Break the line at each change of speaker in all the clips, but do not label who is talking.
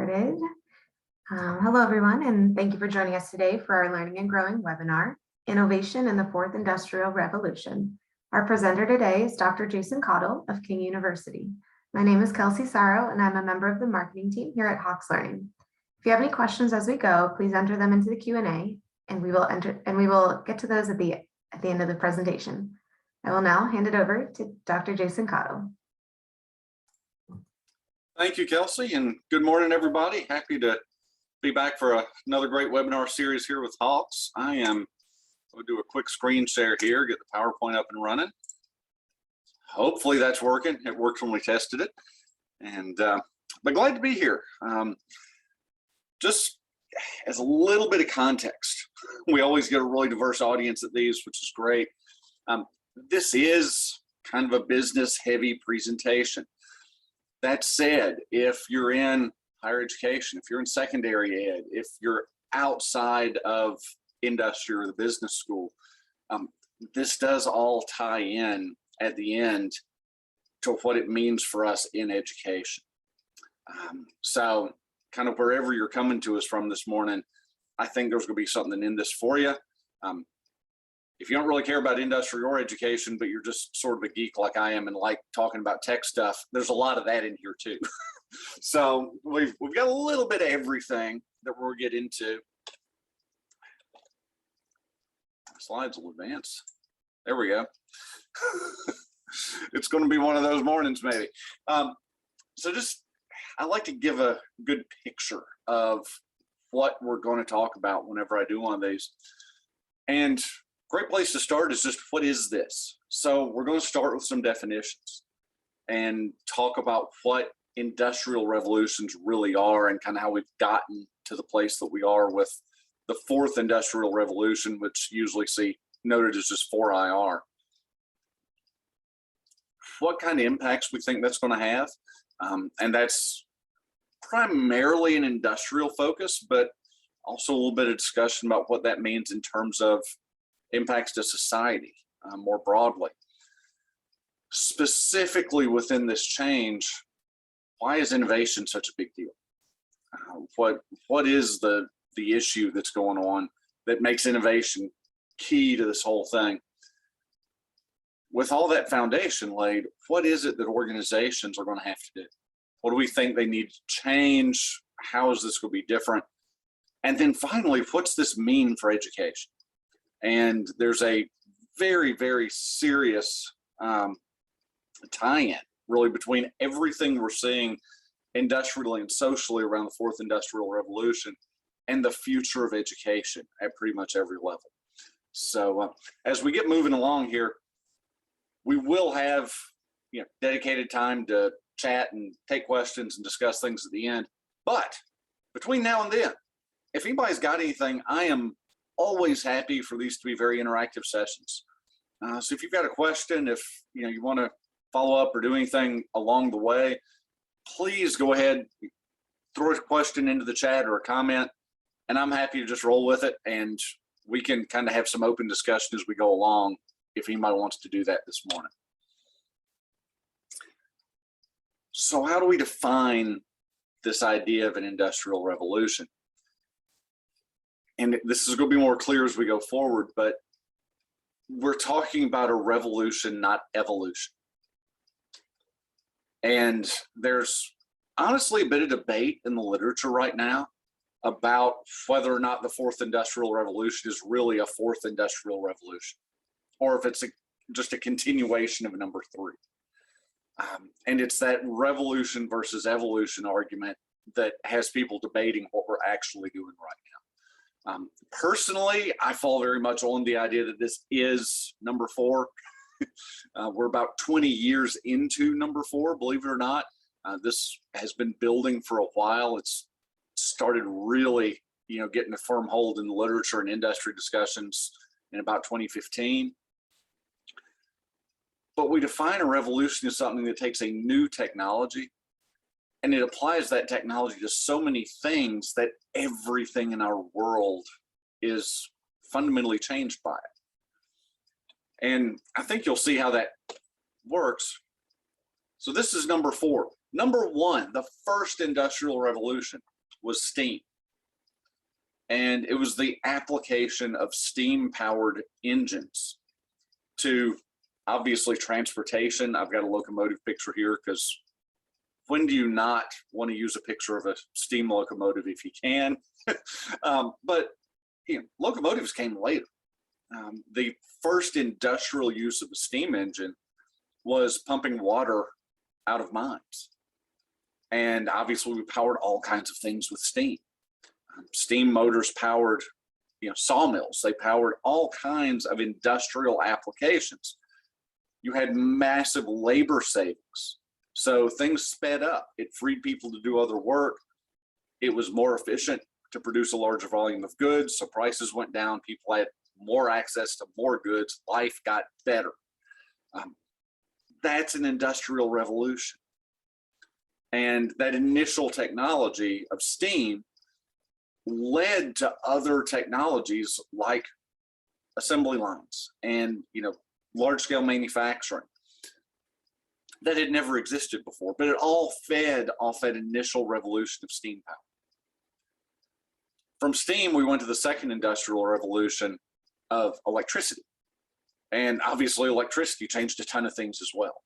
started. Hello, everyone, and thank you for joining us today for our Learning and Growing webinar, Innovation in the Fourth Industrial Revolution. Our presenter today is Dr. Jason Cottle of King University. My name is Kelsey Sarro, and I'm a member of the marketing team here at Hawks Learning. If you have any questions as we go, please enter them into the Q&A, and we will get to those at the end of the presentation. I will now hand it over to Dr. Jason Cottle.
Thank you, Kelsey, and good morning, everybody. Happy to be back for another great webinar series here with Hawks. We'll do a quick screen share here, get the PowerPoint up and running. Hopefully that's working. It worked when we tested it, and but glad to be here. Just as a little bit of context, we always get a really diverse audience at these, which is great. This is kind of a business-heavy presentation. That said, if you're in higher education, if you're in secondary ed, if you're outside of industry or the business school, this does all tie in at the end to what it means for us in education. So kind of wherever you're coming to us from this morning, I think there's going to be something in this for you. If you don't really care about industry or education, but you're just sort of a geek like I am and like talking about tech stuff, there's a lot of that in here too. So we've got a little bit of everything that we'll get into. Slides will advance. There we go. It's going to be one of those mornings maybe. So I like to give a good picture of what we're going to talk about whenever I do one of these. And great place to start is just, what is this? So we're going to start with some definitions and talk about what industrial revolutions really are and kind of how we've gotten to the place that we are with the fourth industrial revolution, which you usually see noted as just 4IR. What kind of impacts we think that's going to have. And that's primarily an industrial focus, but also a little bit of discussion about what that means in terms of impacts to society more broadly. Specifically within this change, why is innovation such a big deal? What is the issue that's going on that makes innovation key to this whole thing? With all that foundation laid, what is it that organizations are going to have to do? What do we think they need to change? How is this going to be different? And then finally, what's this mean for education? And there's a very, very serious tie-in really between everything we're seeing industrially and socially around the fourth industrial revolution and the future of education at pretty much every level. So as we get moving along here, we will have dedicated time to chat and take questions and discuss things at the end. But between now and then, if anybody's got anything, I am always happy for these to be very interactive sessions. So if you've got a question, if you want to follow up or do anything along the way, please go ahead, throw a question into the chat or a comment, and I'm happy to just roll with it, and we can kind of have some open discussion as we go along if anybody wants to do that this morning. So how do we define this idea of an industrial revolution? And this is going to be more clear as we go forward, but we're talking about a revolution, not evolution. And there's honestly a bit of debate in the literature right now about whether or not the fourth industrial revolution is really a fourth industrial revolution, or if it's just a continuation of number 3. And it's that revolution versus evolution argument that has people debating what we're actually doing right now. Personally, I fall very much on the idea that this is number 4. We're about 20 years into number 4, believe it or not. This has been building for a while. It's started really, getting a firm hold in the literature and industry discussions in about 2015. But we define a revolution as something that takes a new technology and it applies that technology to so many things that everything in our world is fundamentally changed by it. And I think you'll see how that works. So this is number 4. Number 1, the first industrial revolution. was steam. And it was the application of steam powered engines to obviously transportation. I've got a locomotive picture here because when do you not want to use a picture of a steam locomotive if you can? But locomotives came later. The first industrial use of a steam engine was pumping water out of mines. And obviously we powered all kinds of things with steam. Steam motors powered, sawmills. They powered all kinds of industrial applications. You had massive labor savings. So things sped up. It freed people to do other work. It was more efficient to produce a larger volume of goods. So prices went down. People had more access to more goods. Life got better. That's an industrial revolution. And that initial technology of steam led to other technologies like assembly lines and large scale manufacturing that had never existed before, but it all fed off that initial revolution of steam power. From steam, we went to the second industrial revolution of electricity. And obviously electricity changed a ton of things as well,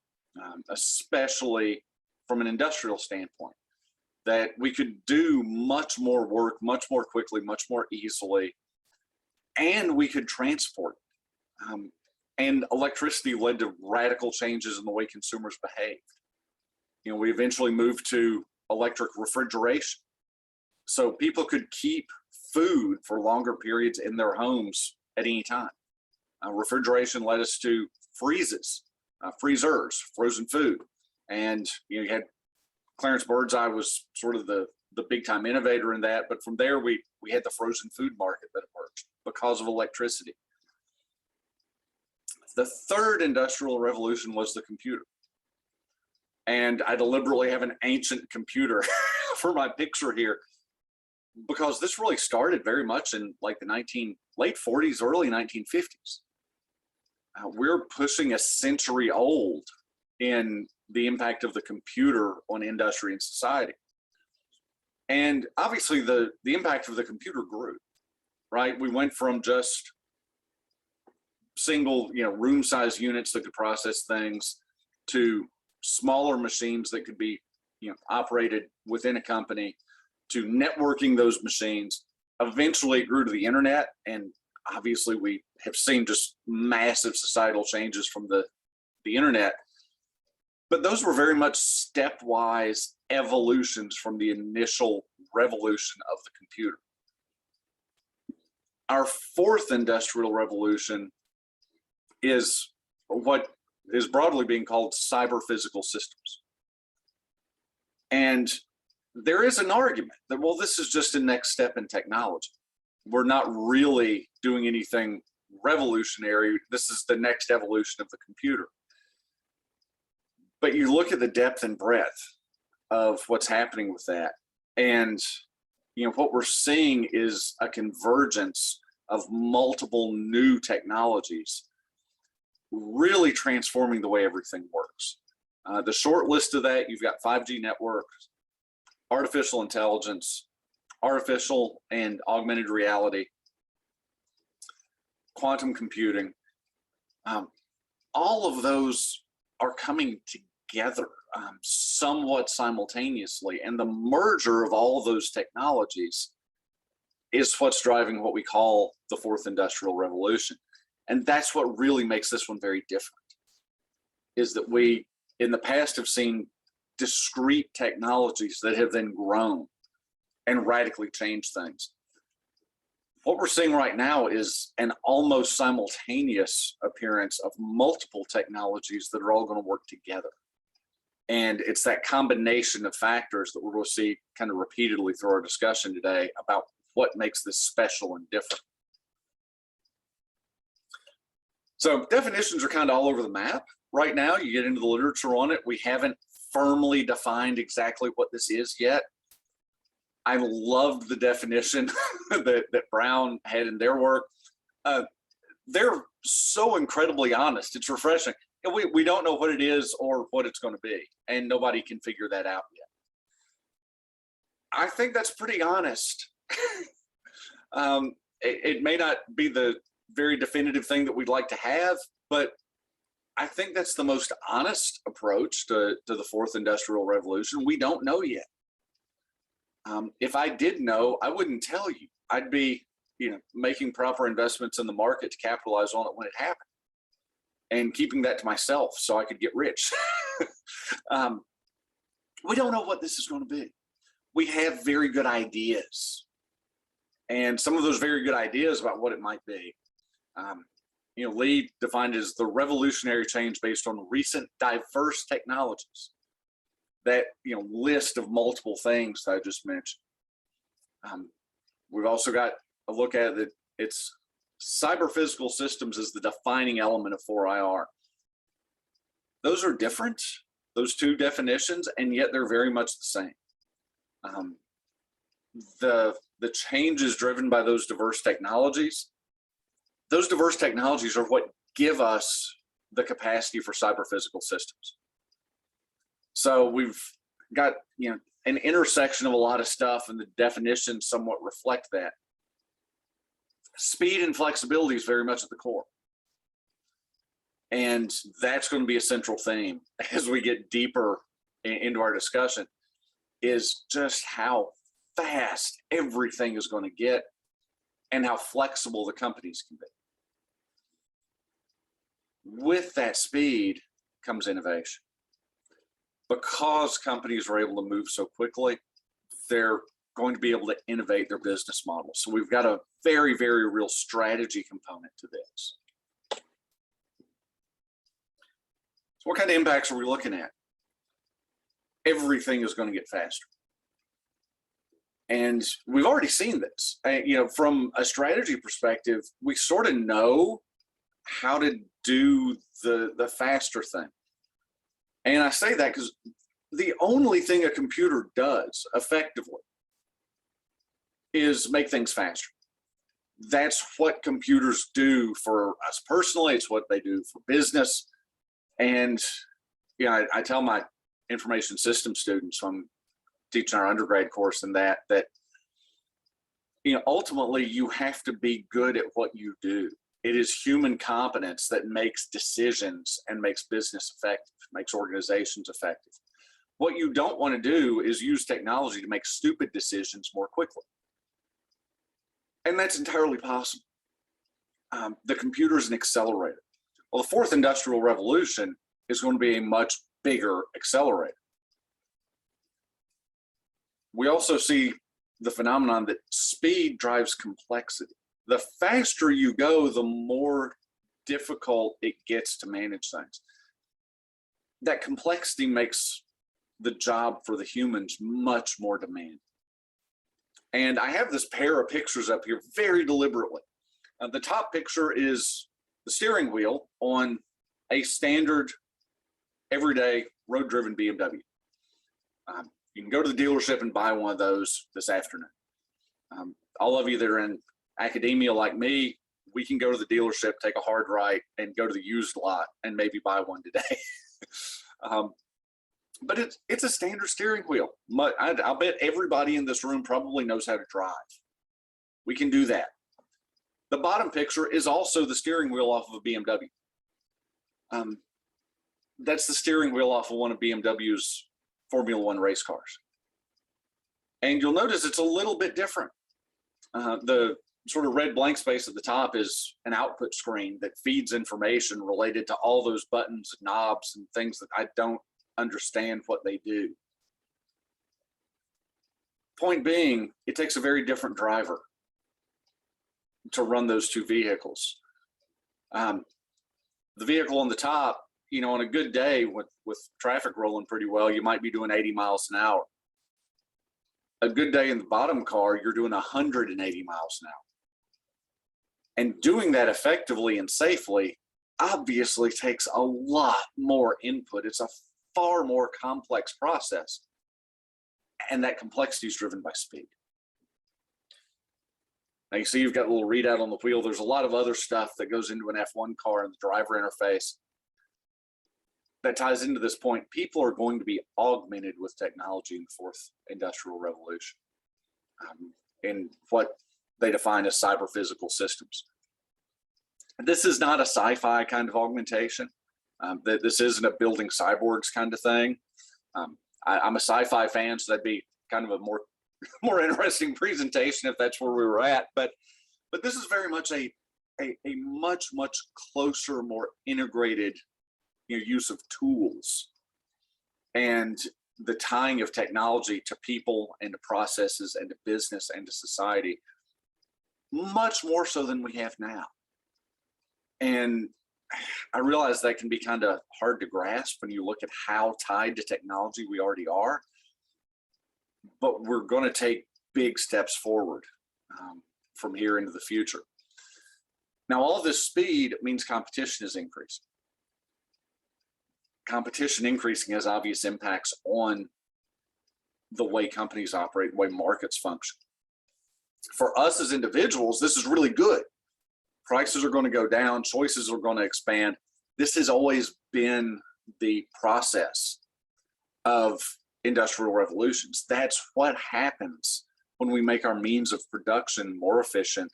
especially from an industrial standpoint, that we could do much more work, much more quickly, much more easily, and we could transport it. And electricity led to radical changes in the way consumers behaved. We eventually moved to electric refrigeration. So people could keep food for longer periods in their homes at any time. Refrigeration led us to freezers, frozen food. And you had Clarence Birdseye was sort of the big time innovator in that. But from there, we had the frozen food market that emerged because of electricity. The third industrial revolution was the computer. And I deliberately have an ancient computer for my picture here, because this really started very much in like the late 40s, early 1950s. We're pushing a century old in the impact of the computer on industry and society. And obviously the impact of the computer grew, right? We went from just single, room size units that could process things to smaller machines that could be, operated within a company, to networking those machines. Eventually it grew to the internet, and obviously we have seen just massive societal changes from the internet. But those were very much stepwise evolutions from the initial revolution of the computer. Our fourth industrial revolution is what is broadly being called cyber physical systems. And there is an argument that, well, this is just a next step in technology. We're not really doing anything revolutionary. This is the next evolution of the computer. But you look at the depth and breadth of what's happening with that. And, what we're seeing is a convergence of multiple new technologies really transforming the way everything works. The short list of that, you've got 5G networks, artificial intelligence, artificial and augmented reality, quantum computing. All of those are coming together somewhat simultaneously. And the merger of all of those technologies is what's driving what we call the fourth industrial revolution. And that's what really makes this one very different, is that we, in the past, have seen discrete technologies that have then grown and radically changed things. What we're seeing right now is an almost simultaneous appearance of multiple technologies that are all going to work together. And it's that combination of factors that we're going to see kind of repeatedly through our discussion today about what makes this special and different. So definitions are kind of all over the map right now. You get into the literature on it. We haven't firmly defined exactly what this is yet. I loved the definition that Brown had in their work. They're so incredibly honest. It's refreshing. And we don't know what it is or what it's going to be, and nobody can figure that out yet. I think that's pretty honest. It may not be the very definitive thing that we'd like to have, but I think that's the most honest approach to the fourth industrial revolution. We don't know yet. If I did know, I wouldn't tell you. I'd be, making proper investments in the market to capitalize on it when it happened, and keeping that to myself so I could get rich. We don't know what this is going to be. We have very good ideas, and some of those very good ideas about what it might be, Lee defined as the revolutionary change based on recent diverse technologies. That list of multiple things that I just mentioned. We've also got a look at that. It's cyber physical systems is the defining element of 4IR. Those are different, those two definitions, and yet they're very much the same. The change is driven by those diverse technologies. Those diverse technologies are what give us the capacity for cyber physical systems. So we've got an intersection of a lot of stuff, and the definitions somewhat reflect that. Speed and flexibility is very much at the core. And that's going to be a central theme as we get deeper into our discussion, is just how fast everything is going to get and how flexible the companies can be. With that speed comes innovation. Because companies are able to move so quickly, they're going to be able to innovate their business models. So we've got a very, very real strategy component to this. So what kind of impacts are we looking at? Everything is going to get faster. And we've already seen this. From a strategy perspective, we sort of know how to do the faster thing. And I say that because the only thing a computer does effectively is make things faster. That's what computers do for us personally. It's what they do for business. And I tell my information systems students, so I'm teaching our undergrad course in that ultimately you have to be good at what you do. It is human competence that makes decisions and makes business effective, makes organizations effective. What you don't want to do is use technology to make stupid decisions more quickly. And that's entirely possible. The computer is an accelerator. Well, the fourth industrial revolution is going to be a much bigger accelerator. We also see the phenomenon that speed drives complexity. The faster you go, the more difficult it gets to manage things. That complexity makes the job for the humans much more demanding. And I have this pair of pictures up here very deliberately. The top picture is the steering wheel on a standard, everyday, road-driven BMW. You can go to the dealership and buy one of those this afternoon. All of you that are in academia like me, we can go to the dealership, take a hard right, and go to the used lot and maybe buy one today. But it's a standard steering wheel. I'll bet everybody in this room probably knows how to drive. We can do that. The bottom picture is also the steering wheel off of a BMW. That's the steering wheel off of one of BMW's Formula One race cars. And you'll notice it's a little bit different. The sort of red blank space at the top is an output screen that feeds information related to all those buttons and knobs and things that I don't understand what they do. Point being, it takes a very different driver to run those two vehicles. The vehicle on the top, on a good day with traffic rolling pretty well, you might be doing 80 miles an hour. A good day in the bottom car, you're doing 180 miles an hour. And doing that effectively and safely obviously takes a lot more input. It's a far more complex process. And that complexity is driven by speed. Now you see you've got a little readout on the wheel. There's a lot of other stuff that goes into an F1 car and the driver interface that ties into this point. People are going to be augmented with technology in the fourth industrial revolution. in what they define as cyber physical systems. This is not a sci-fi kind of augmentation. This isn't a building cyborgs kind of thing. I'm a sci-fi fan, so that'd be kind of a more interesting presentation if that's where we were at. But this is very much a much closer, more integrated, use of tools and the tying of technology to people and to processes and to business and to society, much more so than we have now. And I realize that can be kind of hard to grasp when you look at how tied to technology we already are, but we're going to take big steps forward from here into the future. Now, all this speed means competition is increasing. Competition increasing has obvious impacts on the way companies operate, the way markets function. For us as individuals, this is really good. Prices are going to go down, choices are going to expand. This has always been the process of industrial revolutions. That's what happens when we make our means of production more efficient,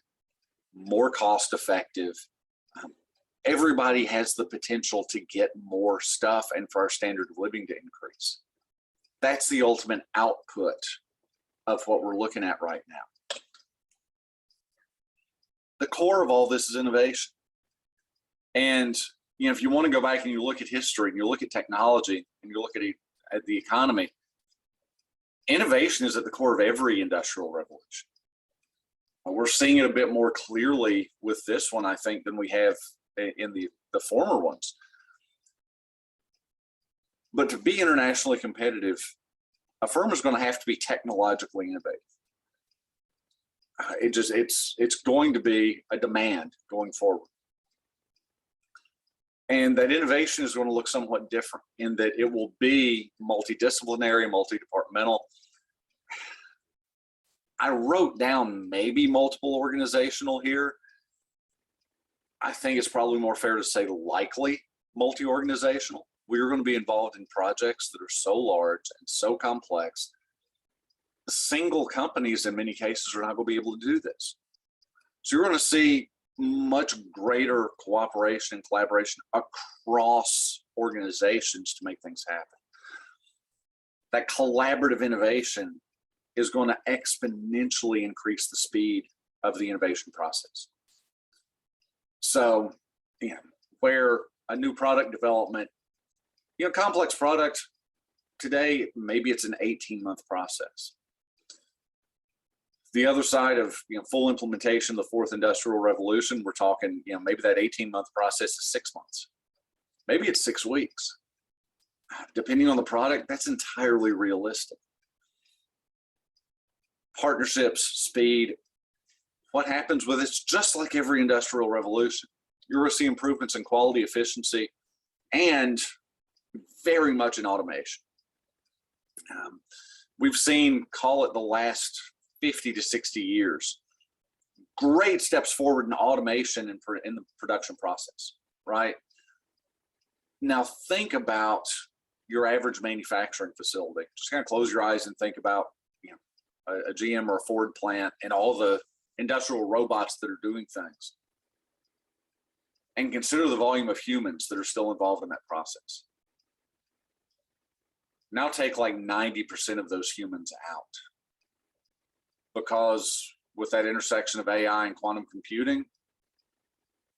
more cost effective. Everybody has the potential to get more stuff and for our standard of living to increase. That's the ultimate output of what we're looking at right now. The core of all this is innovation. And if you want to go back and you look at history and you look at technology and you look at the economy, innovation is at the core of every industrial revolution. We're seeing it a bit more clearly with this one, I think, than we have in the former ones. But to be internationally competitive, a firm is going to have to be technologically innovative. It's going to be a demand going forward. And that innovation is going to look somewhat different in that it will be multidisciplinary, multi-departmental. I wrote down maybe multiple organizational here. I think it's probably more fair to say likely multi-organizational. We are going to be involved in projects that are so large and so complex. Single companies in many cases are not going to be able to do this. So you're going to see much greater cooperation and collaboration across organizations to make things happen. That collaborative innovation is going to exponentially increase the speed of the innovation process. So, where a new product development, complex product today, maybe it's an 18-month process. The other side of full implementation of the fourth industrial revolution, we're talking, maybe that 18-month process is 6 months. Maybe it's 6 weeks. Depending on the product, that's entirely realistic. Partnerships, speed, what happens with it's just like every industrial revolution. You're going to see improvements in quality, efficiency, and very much in automation. We've seen, call it the last 50 to 60 years, great steps forward in automation and in the production process, right? Now think about your average manufacturing facility. Just kind of close your eyes and think about a GM or a Ford plant and all the industrial robots that are doing things. And consider the volume of humans that are still involved in that process. Now take like 90% of those humans out. Because with that intersection of AI and quantum computing,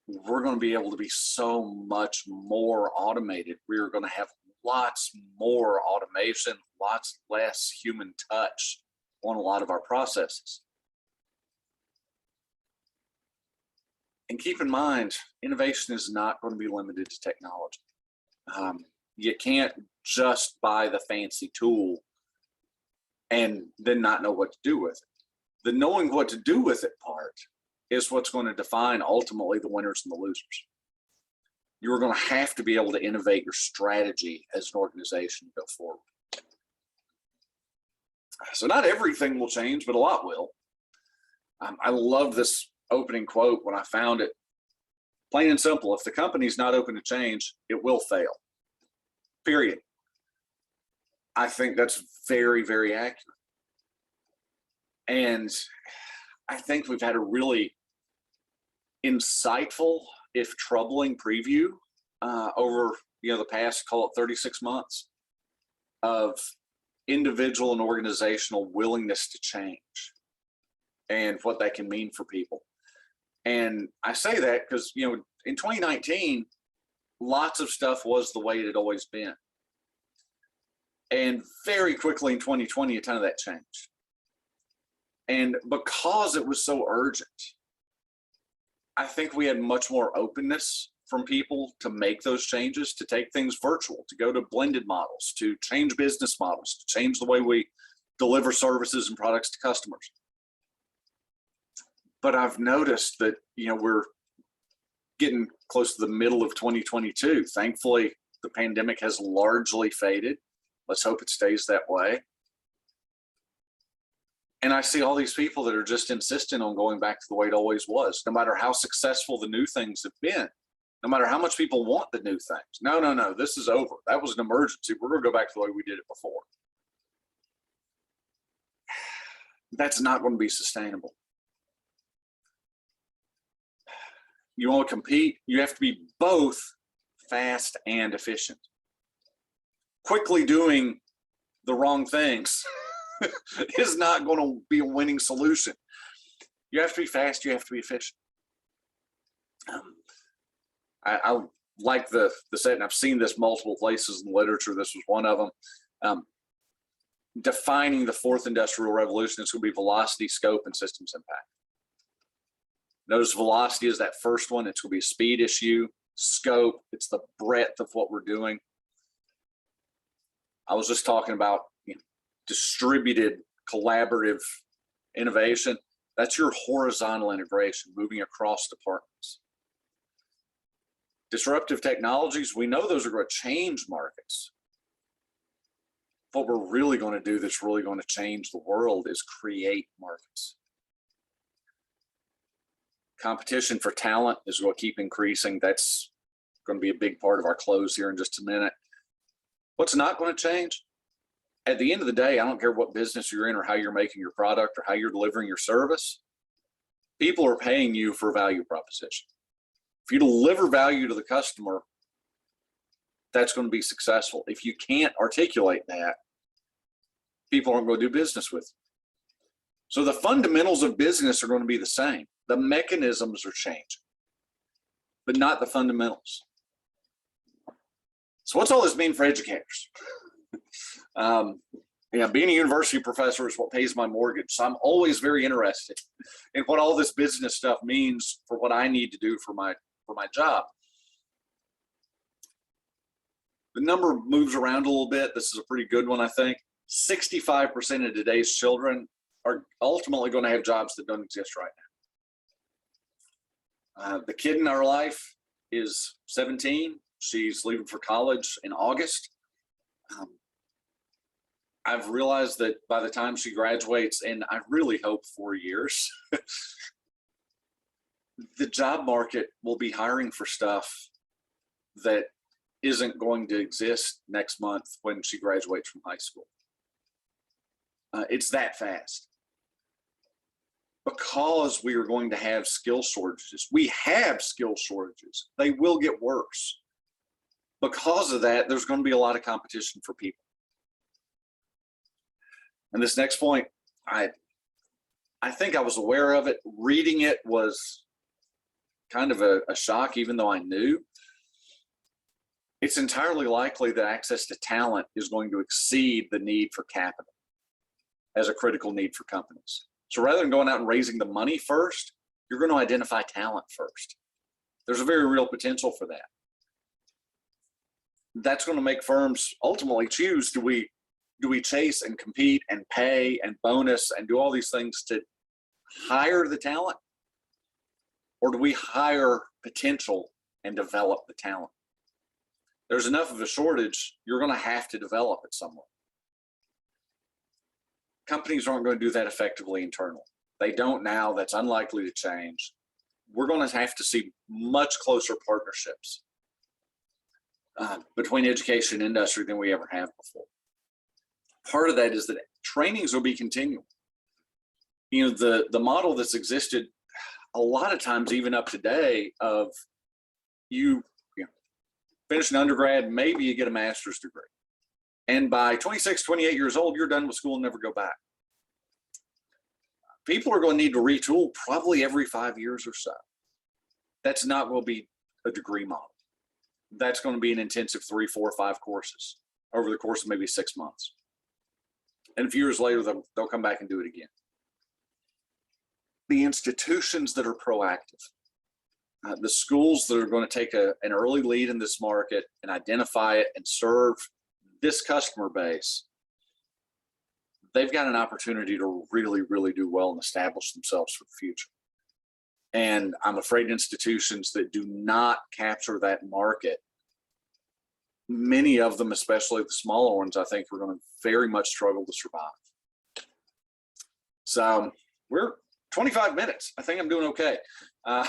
we're going to be able to be so much more automated. We're going to have lots more automation, lots less human touch on a lot of our processes. And keep in mind, innovation is not going to be limited to technology. You can't just buy the fancy tool and then not know what to do with it. The knowing what to do with it part is what's going to define ultimately the winners and the losers. You're going to have to be able to innovate your strategy as an organization to go forward. So not everything will change, but a lot will. I love this opening quote when I found it. Plain and simple, if the company's not open to change, it will fail. Period. I think that's very, very accurate. And I think we've had a really insightful, if troubling, preview over the past, call it 36 months, of individual and organizational willingness to change and what that can mean for people. And I say that because in 2019, lots of stuff was the way it had always been. And very quickly in 2020, a ton of that changed. And because it was so urgent, I think we had much more openness from people to make those changes, to take things virtual, to go to blended models, to change business models, to change the way we deliver services and products to customers. But I've noticed that, we're getting close to the middle of 2022. Thankfully, the pandemic has largely faded. Let's hope it stays that way. And I see all these people that are just insistent on going back to the way it always was, no matter how successful the new things have been, no matter how much people want the new things. No, this is over. That was an emergency. We're going to go back to the way we did it before. That's not going to be sustainable. You want to compete, you have to be both fast and efficient. Quickly doing the wrong things is not going to be a winning solution. You have to be fast, you have to be efficient. I like the set, and I've seen this multiple places in literature. This was one of them. Defining the fourth industrial revolution is going to be velocity, scope, and systems impact. Notice velocity is that first one. It's going to be a speed issue. Scope, it's the breadth of what we're doing. I was just talking about distributed collaborative innovation. That's your horizontal integration, moving across departments. Disruptive technologies, we know those are going to change markets. What we're really going to do that's really going to change the world is create markets. Competition for talent is going to keep increasing. That's going to be a big part of our close here in just a minute. What's not going to change? At the end of the day, I don't care what business you're in or how you're making your product or how you're delivering your service. People are paying you for a value proposition. If you deliver value to the customer, that's going to be successful. If you can't articulate that, people aren't going to do business with you. So the fundamentals of business are going to be the same. The mechanisms are changing, but not the fundamentals. So what's all this mean for educators? Being a university professor is what pays my mortgage. So I'm always very interested in what all this business stuff means for what I need to do for my job. The number moves around a little bit. This is a pretty good one, I think. 65% of today's children are ultimately going to have jobs that don't exist right now. The kid in our life is 17. She's leaving for college in August. I've realized that by the time she graduates, and I really hope 4 years, the job market will be hiring for stuff that isn't going to exist next month when she graduates from high school. It's that fast. Because we are going to have skill shortages. We have skill shortages. They will get worse. Because of that, there's going to be a lot of competition for people. And this next point, I think I was aware of it. Reading it was kind of a shock, even though I knew. It's entirely likely that access to talent is going to exceed the need for capital as a critical need for companies. So rather than going out and raising the money first, you're going to identify talent first. There's a very real potential for that. That's going to make firms ultimately choose, do we chase and compete and pay and bonus and do all these things to hire the talent? Or do we hire potential and develop the talent? There's enough of a shortage, you're going to have to develop it somewhere. Companies aren't going to do that effectively internally. They don't now. That's unlikely to change. We're going to have to see much closer partnerships between education and industry than we ever have before. Part of that is that trainings will be continual. the model that's existed a lot of times, even up today, of you finish an undergrad, maybe you get a master's degree. And by 26, 28 years old, you're done with school and never go back. People are going to need to retool probably every 5 years or so. That's not going to be a degree model. That's going to be an intensive 3, 4, 5 courses over the course of maybe 6 months. And a few years later, they'll come back and do it again. The institutions that are proactive, the schools that are going to take an early lead in this market and identify it and serve this customer base, they've got an opportunity to really, really do well and establish themselves for the future. And I'm afraid institutions that do not capture that market, many of them, especially the smaller ones, I think are going to very much struggle to survive. So we're 25 minutes. I think I'm doing okay. I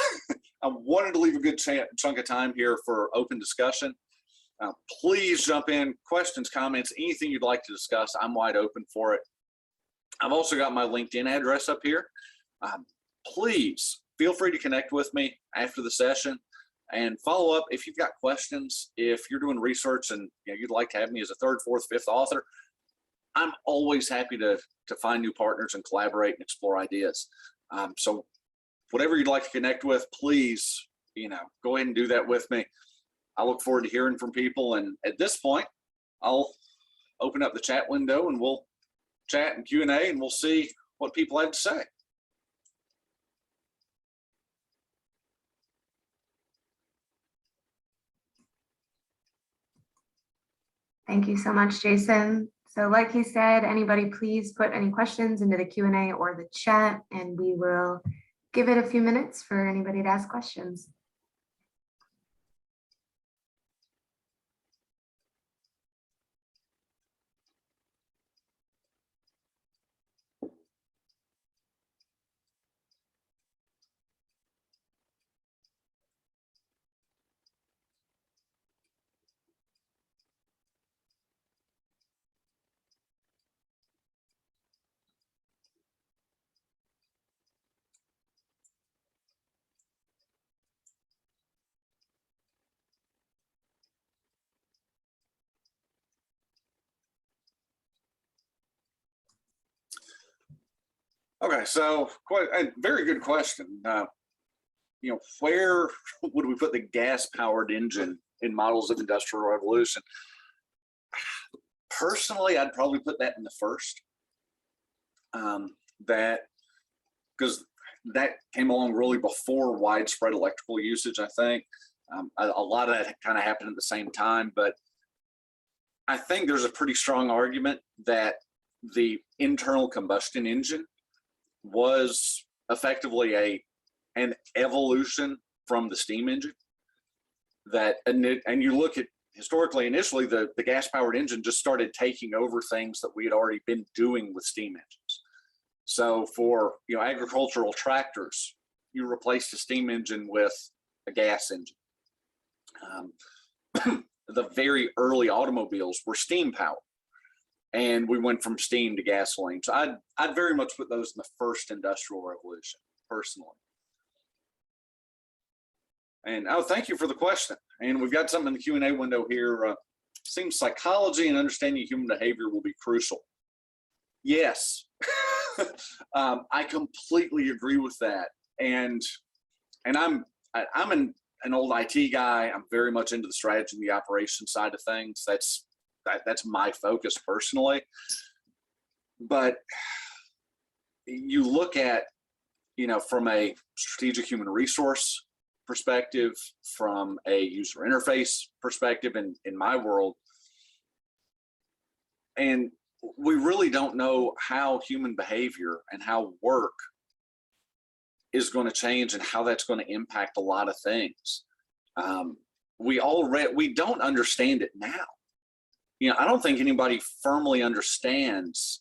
wanted to leave a good chunk of time here for open discussion. Please jump in, questions, comments, anything you'd like to discuss. I'm wide open for it. I've also got my LinkedIn address up here. Please feel free to connect with me after the session and follow up if you've got questions. If you're doing research and you'd like to have me as a 3rd, 4th, 5th author, I'm always happy to find new partners and collaborate and explore ideas. So whatever you'd like to connect with, please, go ahead and do that with me. I look forward to hearing from people. And at this point, I'll open up the chat window and we'll chat and Q&A and we'll see what people have to say.
Thank you so much, Jason. So like he said, anybody please put any questions into the Q&A or the chat, and we will give it a few minutes for anybody to ask questions.
Okay, so quite a very good question. Where would we put the gas-powered engine in models of industrial revolution? Personally, I'd probably put that in the first. Because that came along really before widespread electrical usage, I think. A lot of that kind of happened at the same time, but I think there's a pretty strong argument that the internal combustion engine was effectively an evolution from the steam engine. And you look at historically, initially, the gas-powered engine just started taking over things that we had already been doing with steam engines. So for agricultural tractors, you replaced a steam engine with a gas engine. The very early automobiles were steam powered. And we went from steam to gasoline. So I'd very much put those in the first industrial revolution, personally. And thank you for the question. And we've got something in the Q&A window here. Seems psychology and understanding human behavior will be crucial. Yes, I completely agree with that. And I'm an old IT guy. I'm very much into the strategy and the operation side of things. That's my focus personally. But you look at, from a strategic human resource perspective, from a user interface perspective in my world, and we really don't know how human behavior and how work is going to change and how that's going to impact a lot of things. We don't understand it now. I don't think anybody firmly understands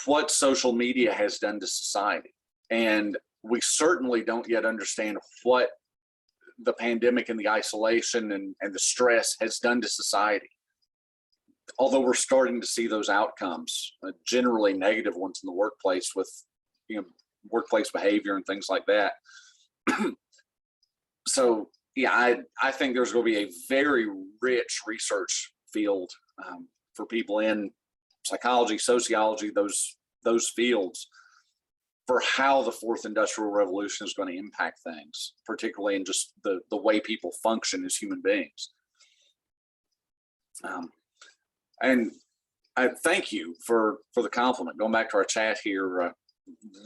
what social media has done to society. And we certainly don't yet understand what the pandemic and the isolation and the stress has done to society. although we're starting to see those outcomes, generally negative ones in the workplace with, workplace behavior and things like that. So yeah, I think there's going to be a very rich research field for people in psychology, sociology, those fields, for how the fourth industrial revolution is going to impact things, particularly in just the way people function as human beings. And I thank you for the compliment. Going back to our chat here,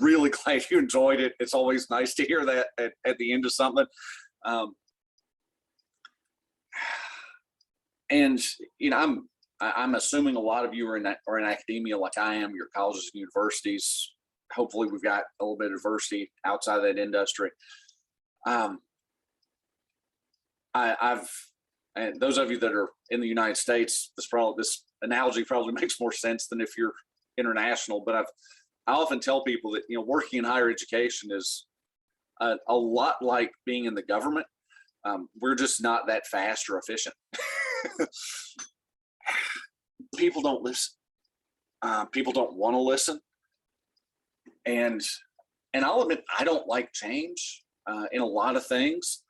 really glad you enjoyed it. It's always nice to hear that at the end of something. And I'm assuming a lot of you are in academia like I am, your colleges and universities. Hopefully we've got a little bit of diversity outside of that industry. And those of you that are in the United States, this analogy probably makes more sense than if you're international. But I often tell people that working in higher education is a lot like being in the government. We're just not that fast or efficient. People don't listen. People don't want to listen. And I'll admit, I don't like change in a lot of things.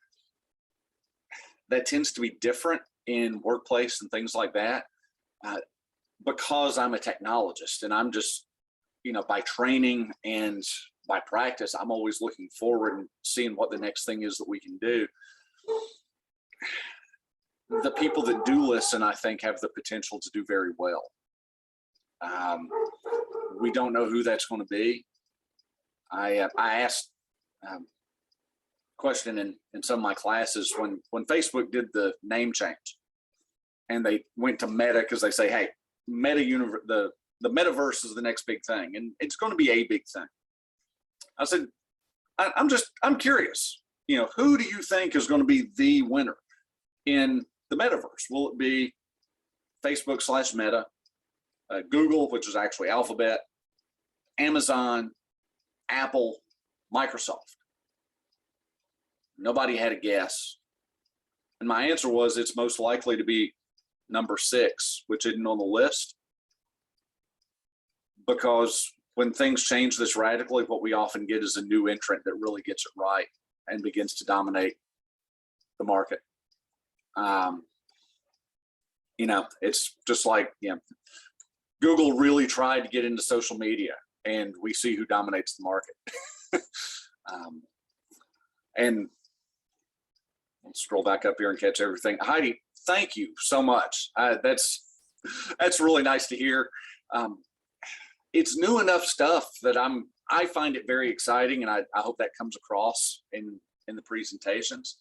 That tends to be different in workplace and things like that, because I'm a technologist and I'm just, by training and by practice, I'm always looking forward and seeing what the next thing is that we can do. The people that do listen, I think, have the potential to do very well. We don't know who that's going to be. I asked question in some of my classes when Facebook did the name change and they went to Meta, because they say, hey, the metaverse is the next big thing and it's going to be a big thing. I said, I'm curious, who do you think is going to be the winner in the metaverse? Will it be Facebook/Meta, Google, which is actually Alphabet, Amazon, Apple, Microsoft? Nobody had a guess. And my answer was, it's most likely to be number 6, which isn't on the list. Because when things change this radically, what we often get is a new entrant that really gets it right and begins to dominate the market. It's just like, Google really tried to get into social media, and we see who dominates the market. And I'll scroll back up here and catch everything. Heidi, thank you so much. That's really nice to hear. It's new enough stuff that I find it very exciting, and I hope that comes across in the presentations.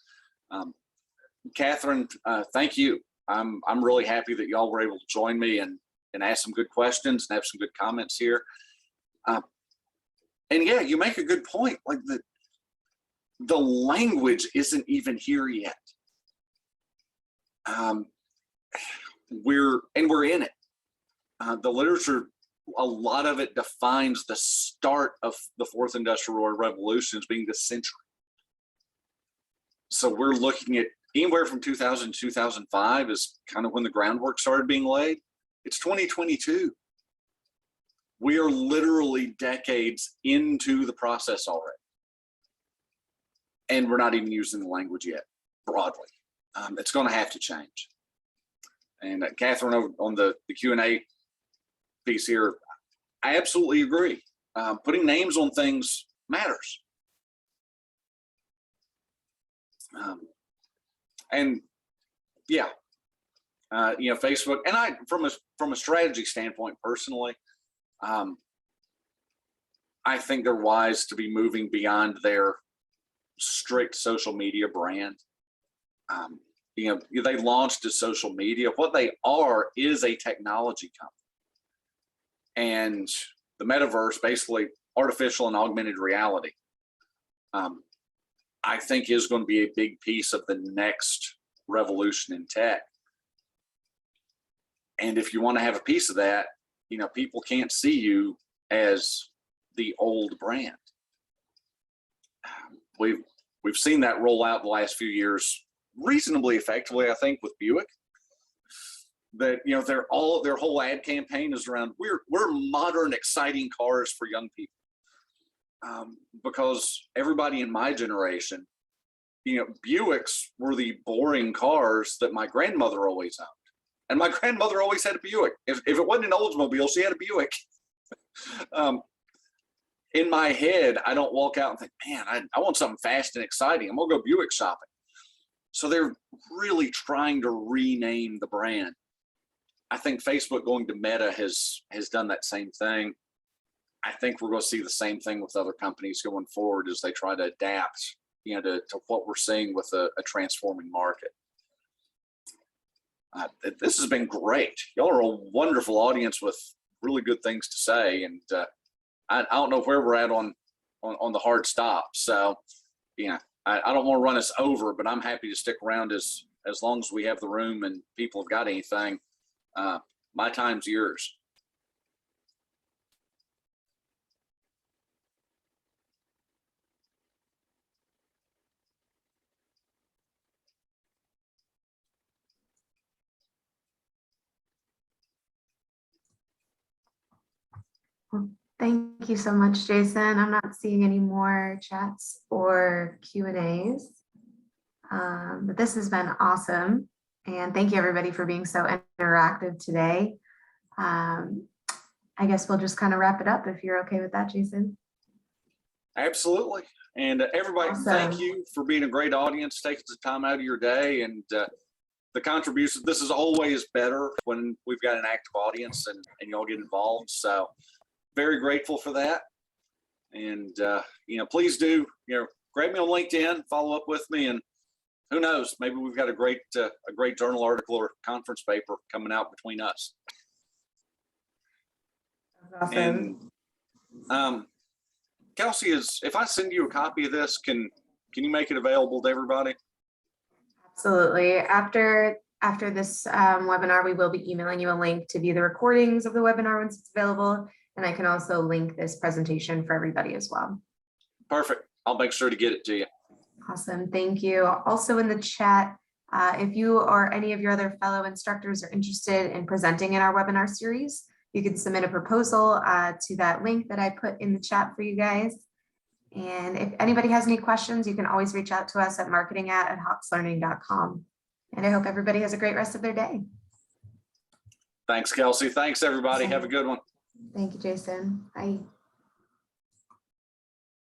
Catherine, thank you. I'm really happy that y'all were able to join me and ask some good questions and have some good comments here. And yeah, you make a good point. Like the language isn't even here yet. We're in it. The literature, a lot of it defines the start of the fourth industrial revolution as being this century. So we're looking at anywhere from 2000 to 2005 is kind of when the groundwork started being laid. It's 2022. We are literally decades into the process already. And we're not even using the language yet, broadly. It's going to have to change. And Catherine, on the Q&A piece here, I absolutely agree. Putting names on things matters. And yeah, Facebook, and I, from a strategy standpoint, personally, I think they're wise to be moving beyond their strict social media brand. They launched as social media. What they are is a technology company. And the metaverse, basically artificial and augmented reality, I think is going to be a big piece of the next revolution in tech. And if you want to have a piece of that, people can't see you as the old brand. We've seen that roll out the last few years reasonably effectively, I think, with Buick. that, you know, their whole ad campaign is around we're modern, exciting cars for young people. Because everybody in my generation, you know, Buicks were the boring cars that my grandmother always owned. And my grandmother always had a Buick. If it wasn't an Oldsmobile, she had a Buick. In my head, I don't walk out and think, man, I want something fast and exciting. I'm gonna go Buick shopping. So they're really trying to rename the brand. I think Facebook going to Meta has done that same thing. I think we're going to see the same thing with other companies going forward as they try to adapt, you know, to what we're seeing with a transforming market. This has been great. Y'all are a wonderful audience with really good things to say, and I don't know where we're at on the hard stop. So, you know, I don't want to run us over, but I'm happy to stick around as long as we have the room and people have got anything. My time's yours.
Well, thank you so much, Jason. I'm not seeing any more chats or Q&As, but this has been awesome. And thank you everybody for being so interactive today. I guess we'll just kind of wrap it up if you're okay with that, Jason.
Absolutely. And everybody,
Awesome.
Thank you for being a great audience, taking the time out of your day, and the contributions. This is always better when we've got an active audience and y'all get involved. So very grateful for that. And, you know, please do, you know, grab me on LinkedIn, follow up with me, and who knows, maybe we've got a great journal article or conference paper coming out between us.
That's awesome.
And Kelsey, if I send you a copy of this, can you make it available to everybody?
Absolutely. After this webinar, we will be emailing you a link to view the recordings of the webinar once it's available. And I can also link this presentation for everybody as well.
Perfect. I'll make sure to get it to you.
Awesome. Thank you. Also in the chat, if you or any of your other fellow instructors are interested in presenting in our webinar series, you can submit a proposal to that link that I put in the chat for you guys. And if anybody has any questions, you can always reach out to us at marketing@hoxlearning.com. And I hope everybody has a great rest of their day.
Thanks, Kelsey. Thanks, everybody. Have a good one.
Thank you, Jason. Bye.